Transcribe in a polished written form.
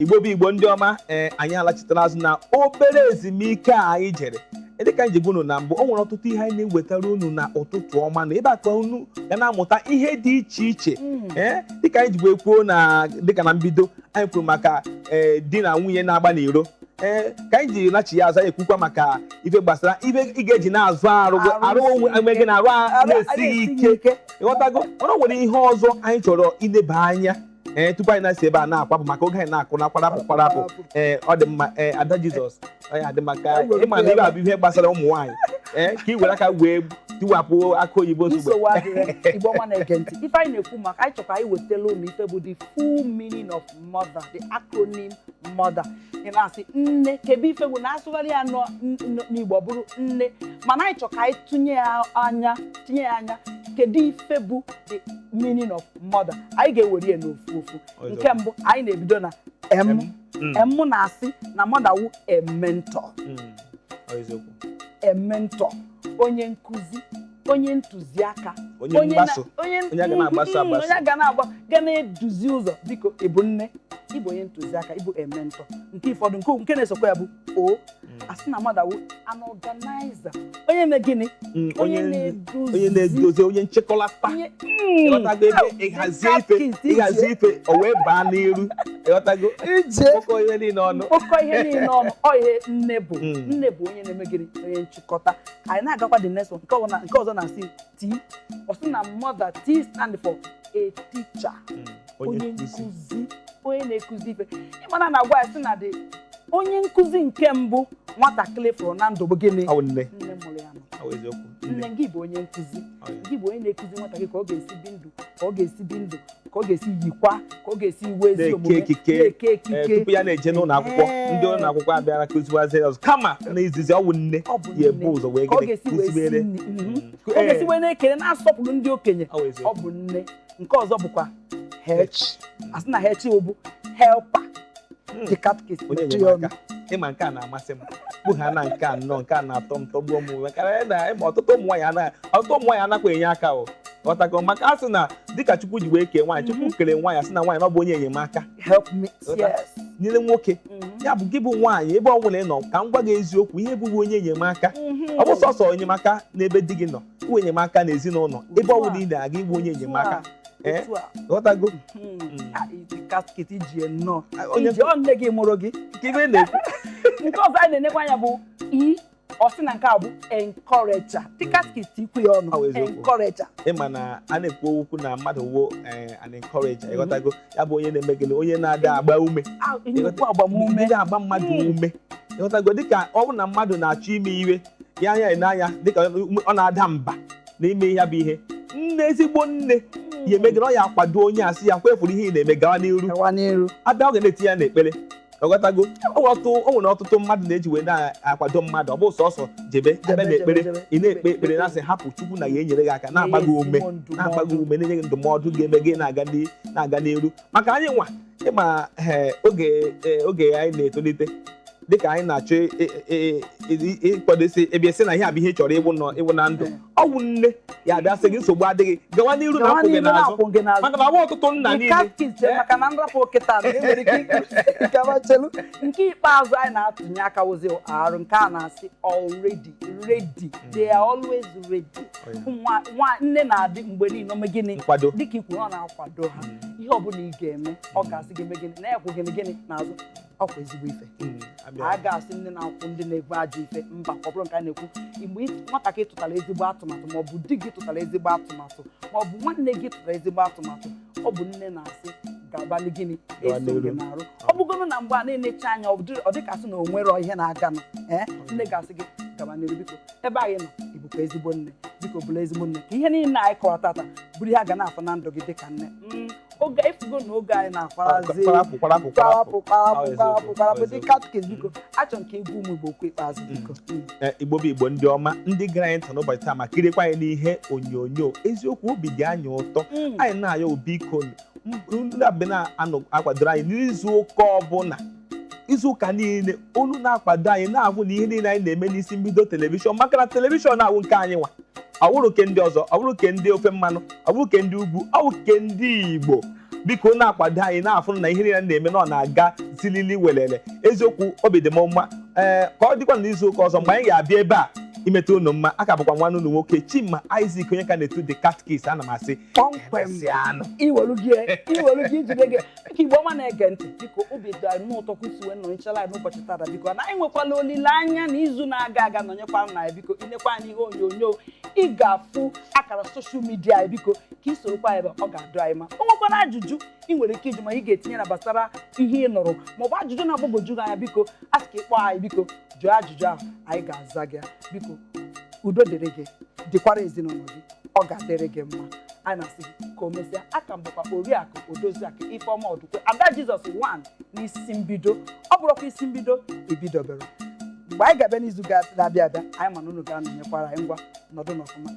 Igbo bụ Igbo ndị ọma, anyị alachitara azụ na obere ezumike anyị jere. Dịka anyị ji gwa unu na mbụ, o nwere ọtụtụ ihe anyị na-ewetara unu na ụtụtụ ọma na ebe a ka unu ga na-amụta ihe dị iche iche. Dịka anyị ji kwuo na dịka na mbido anyị kwuru maka di na nwunye na-agba n'iro. Ka anyị ji nachi ya azụ anyị ekwukwa maka ife gbasara ife ị ga-eji na-azụ arụ onwe gị na arụ na-esighị ike. Ịghọtago? Ọ nwere ihe ọzọ anyị chọrọ ileba anya tupu anyị na-esi ebe a na-akwapụ maka oge anyị na-akụ na kwarapụ. Ọ dị mma, Ada Jizọs, ọ dị maka ịma na ibe abụ ihe gbasara ụmụ nwaanyị ka ị were aka wee tiwapụ aka oyibo ozugbo. Igbo ọma na-ege ntị, ife anyị na-ekwu maka anyị chọrọ anyị wetala ụlọ ife bụ the full meaning of mother, the acronym mother. Ị na-asị nne, kedu ife bụ na-asụgharị ya n'Igbo bụrụ nne, mana anyị chọrọ ka anyị tinye ya anya kedu ife bụ the meaning of mother. Anyị ga-ewere ya n'ofu ofu. Nke mbụ anyị na-ebido na M na-asị na mother wụ a mentor. A mentor, onye nkuzi, onye ntụziaka, onye ga na-eduzi ụzọ. Biko ịbụ nne, ịbụ onye ntụziaka, ịbụ a mentor. Nke ụfọdụ nke na-esokwa ya bụ o asị na mother wụ an organizer, onye na-egini, onye na-edozi, onye nchịkọlata. Ịghọtago ebe ịhazi ife o wee baa n'iru. Ịghọtago okọ ihe niile ọnụ. Ọ ihe nne bụ onye na-emegiri, onye nchịkọta. Anyị na-agakwa the next one, nke ọzọ na-asị T. Ọ sị na mother, T stand for a teacher, onye nkuzi, onye na-ekuzi ife. Ịmana na-agwa ya sị na onye nkuzi nke mbụ nwatakịrị fụrụ na ndụ bụ gịnị? Nne mụrụ ya. Nne gị bụ onye nkuzi, gị bụ onye na-ekuzi nwatakịrị ka ọ ga-esi bi ndụ, ka ọ ga-esi yikwa, ka ọ ga-esi iwe ezi omume, na-eke ekike tupu ya na-eje n'ụlọ akwụkwọ. Ndị ụlọ akwụkwọ abịara kụziwazi ọzọ kama na izizi ọwụ nne ya ebu ụzọ wee kụziwere, ka ọ ga-esi wee na-ekele na-asọpụrụ ndị okenye. Ọ bụ nne. Nke ọzọ bụkwa H. Asị na H bụ helper, the catechist. Ịma nke a na-amasị m bụ ha na nke anọ, nke a na-atọ m tọgbuo m maka na ọtụtụ ụmụ nwaanyị anakwa enye aka. Ọtago maka asị na dịka Chukwu ji wee kee nwaanyị, Chukwu kere nwaanyị asị na nwaanyị na ọ bụ onye enyemaka nyere nwoke. Ya bụ gị bụ nwaanyị, ebe ọ bụla ị nọ, ka m gwa gị eziokwu, ihe bụ onye enyemaka. Ọ bụ sọsọ enyemaka n'ebe di gị nọ, bụ enyemaka n'ezinụlọ. Ebe ọ bụla ị na-aga ịbụ onye enyemaka. Ghọtago? Onye nne gị mụrụ gị. Nke ọzọ anyị na-enekwa anya bụ I. Ọ sị na nke a bụ encourager. Tikatịkịtị ikwu ya ọnụ, encourager. Ịma na a na-ekwu okwu na mmadụ wo an encourager. Ịghọtago? Ya bụ onye na-emegele, onye na-ada agba ume, agba mmadụ ume. Ịghọtago? Dịka ọ bụ na mmadụ na-achọ ime iwe ya anya n'anya, dịka ọ na-ada mba n'ime ihe bụ ihe, nne, ezigbo nne ya emegere, ọ ya akwado onye asị ya kwefuru ihe ị na-eme, gawa n'iru. Abịa ọ ga na-etinye ya n'ekpere. Ọghọtago? O nwere ọtụtụ mmadụ na-eji wee na-akwado mmadụ. Ọ bụ sọsọ jebe n'ekpere, ị na-ekpe ekpere na-asị hapụ, Chukwu na ya enyere gị aka, na-agba gị ume, na-enye gị ndụmọdụ ga-eme gị na-aga n'iru. Maka anyị nwa ịma oge anyị na-etolite, dịka anyị na-achọ ịkwadosi ebe esi na ihe abụ ihe chọrọ ịwụ na ndụ, ọ bụ nne ya abịa sị gị nsogbu adịghị, gawa n'iru na akwụ gị n'azụ. Maka na ọ bụ ọtụtụ nna niile maka na nrapụ kịta nke ikpeazụ anyị na-atụnye aka ozi arụ nke a na-asị already ready. They are always ready. Nne na-adị mgbe niile ome gịnị dịka ikwu ọ na-akwado ha. Ihe ọbụla ị ga-eme, ọ ga-asị gị gịnị na ekwu gịnị n'azụ. Ọkwa ezigbo ife. A ga-asị nne na-akwụ ndị na-ebu ajọ ife. Mba, ọ bụrụ nke a na-ekwu mgbe nwatakịrị tụtara ezigbo atụmatụ, maọbụ di gị tụtara ezigbo atụmatụ, maọbụ nwanne gị tụtara ezigbo atụmatụ, ọ bụ nne na-asị ga-abalị gịnị eso gị n'arụ. Ọ bụgoro na mgbe a na-enecha anya, ọ dịka sị na o nwere ihe na-aga nọ, nne ga-asị gị gaba n'iru. Biko ebe anyị nọ, ịbụkwa ezigbo nne, biko bụrụ ezigbo nne, ka ihe niile anyị kọrọ tata bụrụ ihe a ga na-afọ na ndụ gị dịka nne. Oge efugo na oge anyị na-akwarazi kwarapụ dị katkis. Biko achọ nke egwu ụmụ Igbo okwu ikpeazụ. Biko Igbo bụ Igbo ndị ọma, ndị gara anyị ntọ n'ụbọchị taa ma kiriekwa anyị n'ihe onyonyo. Eziokwu, obi dị anyị ụtọ. Anyị na-ayọ obi iko ndị abịa na-akwadoro anyị n'izu ụka ọbụla, izu ụka niile, olu na-akwado anyị, na-ahụ na ihe niile anyị na-eme n'isi mbido telivishọn. Maka na telivishọn na-awụ nke anyị nwa, ọ bụrụ ke ndị ọzọ, ọ bụrụ ke ndị ofe mmanụ, ọ bụrụ ke ndị ugwu, ọ bụ ke ndị Igbo. biko na-akwado anyị na-afụ na ihe niile na-eme na ọ na-aga zilili welele eziokwu obi dị m mma ka ọ dịkwa n'izu ụka ọzọ mgbe anyị ga-abịa ebe a imeta unu mma aka bụkwa nwanne unu nwoke Chima Isaac onye ka na-etu the catchcase ana m asị kpọmkwem iwelu gị ijide gị ka Igbo ọma na-ege ntị biko obi dị anyị ụtọ kwụsịwe nọ nchala n'ụbọchị tada biko na anyị nwekwala olileanya na izu na-aga aga nọnyekwa na ya biko inekwa anyị ihe onyonyo ị ga-afụ akara soshal midia anyị biko ka ị sorokwa ebe ọ ga-adụ anyị ma o nwekwara ajụjụ ị nwere ike iji ma ị ga-etinye na gbasara ihe ị nụrụ maọbụ ajụjụ na-agbagwoju gị anya biko a sị ka ịkpọ anyị biko jụọ ajụjụ ahụ anyị ga-aza gị biko udo dịrị gị dịkwara ezinụlọ gị ọ ga-adịrị gị mma anyị na-asị ka o mesịa aka m bụkwa Oriakụ Odoziakụ Ifeọma Ọdụkwe Ada Jizọs 1 n'isi mbido ọ bụrụkwa isi mbido ebidobere mgbe anyị ga-abịa n'izu ga-abịa abịa anyị ma na unu ga-anọnyekwara anyị ngwa nọdụ n'ọfụma